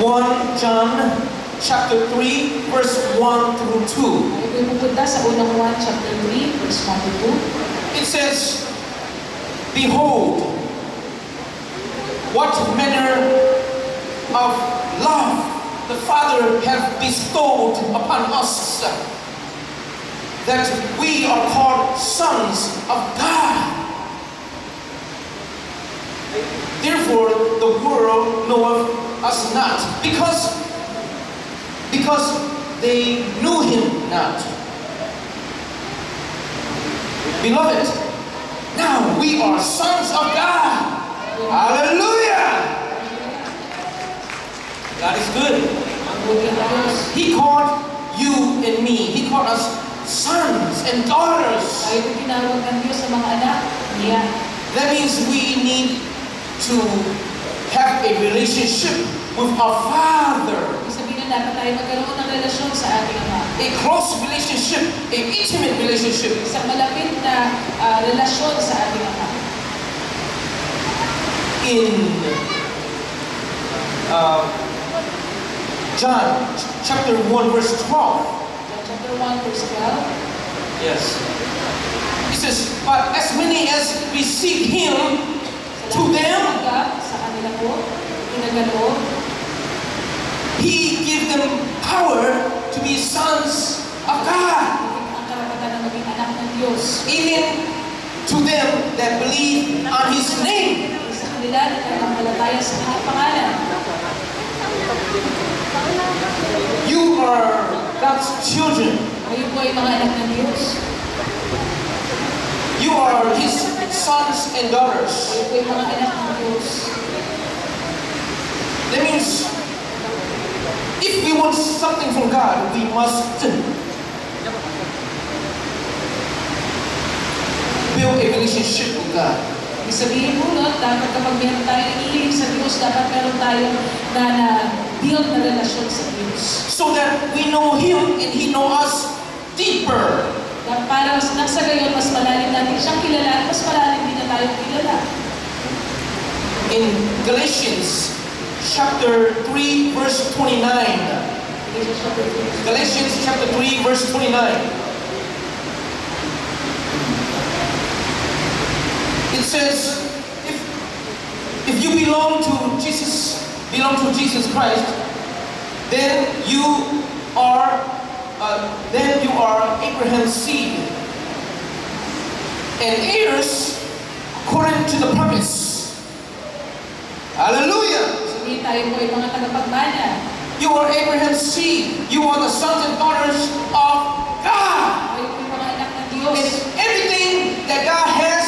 1 John chapter 3, verse 1 through 2. Ay pupunta sa unang 1 chapter 3, verse 1 to 2. It says, "Behold, what manner of love the Father hath bestowed upon us, that we are called sons of God. Therefore the world knoweth us not, because they knew him not. Beloved, now we are sons of God." Hallelujah! God is good. He called you and me. He called us sons and daughters. Tayo po tinawag ng Diyos sa mga anak niya. That means we need to have a relationship with our Father. Ibig sabihin na dapat tayo magkaroon ng relasyon sa ating Ama. A close relationship, a intimate relationship. Isang malapit na relasyon sa ating Ama. In John chapter 1 verse 12. John chapter 1 verse 12. Yes. He says, "But as many as receive him, to them Sa kanila po, pinagkaloob, he gave them power to be sons of God, ang karapatan na maging anak ng Diyos. even to them that believe on his name." Sa kanila na nagpapalataya sa kanyang pangalan. You are God's children. Kayo po ay mga anak ng Diyos. You are his sons and daughters. Kayo po ay mga anak ng Diyos. That means if we want something from God, we must build a relationship with God. Ibig sabihin po nun, dapat kapag meron tayong inihiling sa Diyos, dapat meron tayong na-build na relasyon sa Diyos. So that we know him and he know us deeper. Para nang sa gayon, mas malalim natin siyang kilala at mas malalim din na tayong kilala. In Galatians chapter 3 verse 29. Galatians chapter 3 verse 29. It says, if you belong to Jesus Christ, then you are Abraham's seed and heirs according to the promise. Hallelujah! Sabihin tayo po ay mga tagapagmana. You are Abraham's seed. You are the sons and daughters of God. Kayo po ay mga anak ng Diyos. And everything that God has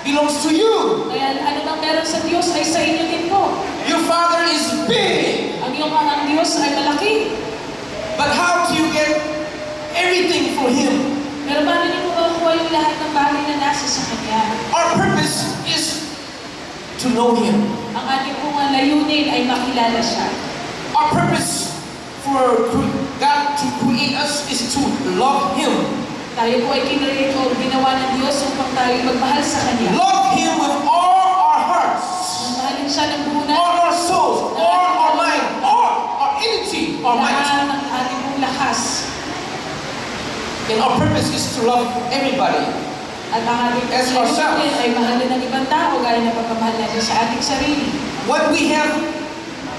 belongs to you. Kaya ano bang meron sa Diyos ay sa inyo din po. Your Father is big. Ang iyong amang Diyos ay malaki. But how do you get everything for Him? Pero paano niyo po makuha yung lahat ng bagay na nasa sa Kanya? Our purpose is to know Him. Ang ating pong layunin ay makilala siya. Our purpose for God to create us is to love Him. Tayo po ay kinreate o ginawa ng Diyos upang tayo magmahal sa Kanya. Love Him with all our hearts, Mahalin siya ng buo na all our souls, all our mind, all our energy, our might. lahat ng ating pong lakas. And our purpose is to love everybody. At ang ating As ourselves. layunin ay mahalin ng ibang tao gaya ng pagmamahal natin sa ating sarili. When we have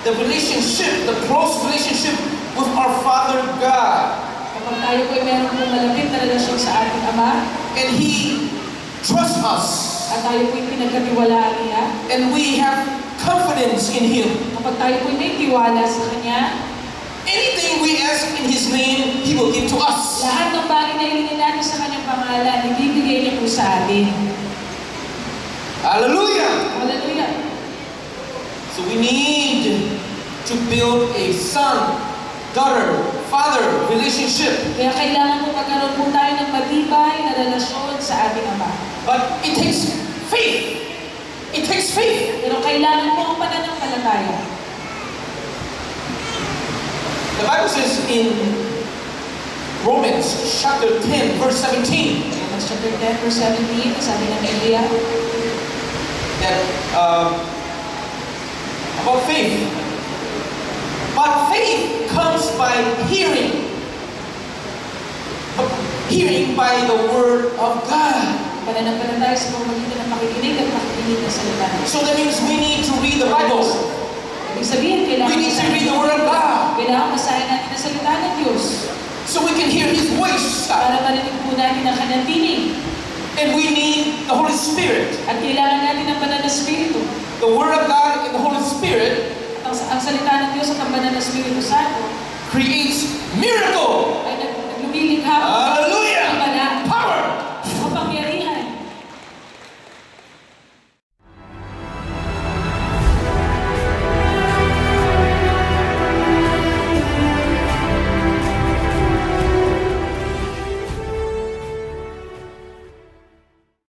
the relationship, the close relationship with our Father God, Kapag tayo po ay meron pong malapit na relasyon sa ating Ama, and He trusts us, at tayo po ay pinagkatiwalaan niya, and we have confidence in Him, kapag tayo po ay may tiwala sa Kanya, anything we ask in His name, He will give to us. lahat ng bagay na hilingin natin sa Kanyang pangalan, ibibigay niya po sa atin. Hallelujah! Hallelujah! So we need to build a son, daughter, father relationship. Kaya kailangan po magkaroon po tayo ng matibay na relasyon sa ating Ama. But it takes faith. It takes faith. Pero kailangan po ang pananampalataya. The Bible says in Romans chapter 10 verse 17 Romans chapter 10 verse 17, sabi ng Biblia, that about faith. But faith comes by hearing. Hearing by the Word of God. Pananampalataya sa pamamagitan ng makikinig at makikinig ng salita ng Diyos. So that means we need to read the Bible. Ibig sabihin, kailangan We need to read the Word of God. Kailangan basahin natin ang salita ng Diyos. So we can hear His voice. Para marinig po natin ang kanyang tinig. And we need the Holy Spirit. At kailangan natin ang banal na Espiritu. The Word of God and the Holy Spirit At ang salita ng Diyos at ang banal na Espiritu Santo creates miracles